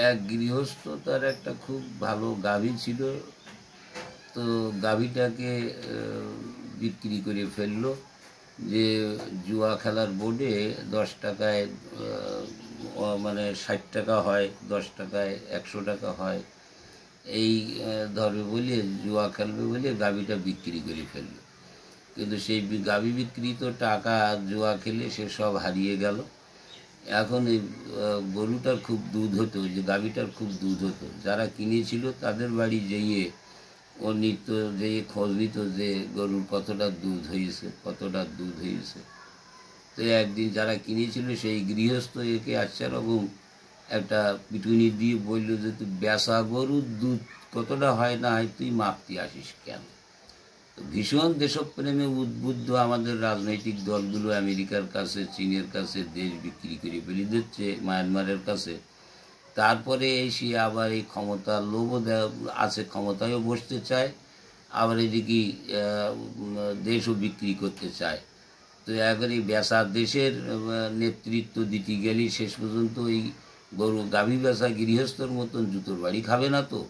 এক গৃহস্থ তার একটা খুব ভালো গাভী ছিল, তো গাভীটাকে বিক্রি করে ফেললো। যে জুয়া খেলার বোর্ডে 10 টাকায় মানে 60 টাকা হয়, 10 টাকায় 100 টাকা হয়, এই ধরবে বলে জুয়া খেলবে বলে গাভীটা বিক্রি করে ফেললো। কিন্তু সেই গাভী বিক্রিত টাকা জুয়া খেলে সে সব হারিয়ে গেল। এখন এই গরুটার খুব দুধ হতো, যে গাভীটার খুব দুধ হতো, যারা কিনেছিল তাদের বাড়ি যেয়ে ও নিত্য যেয়ে খোঁজ নিত যে গরুর কতটা দুধ হয়েছে, কতটা দুধ হয়েছে। তো একদিন যারা কিনেছিল সেই গৃহস্থ একে আচ্ছা রকম একটা পিটুনি দিয়ে বলল যে তুই বেচা গরুর দুধ কতটা হয় না হয় তুই মাপতে আসিস কেন? তো ভীষণ দেশপ্রেমে উদ্বুদ্ধ আমাদের রাজনৈতিক দলগুলো আমেরিকার কাছে, চীনের কাছে দেশ বিক্রি করে ফেলে দিচ্ছে, মায়ানমারের কাছে। তারপরে এসে আবার এই ক্ষমতার লোভও আছে, ক্ষমতায়ও বসতে চায়, আবার এদিকে দেশও বিক্রি করতে চায়। তো একবারে বেচা দেশের নেতৃত্ব দিতে গেলেই শেষ পর্যন্ত এই গরু গাভী বেচা গৃহস্থর মতন জুতোর বাড়ি খাবে না তো।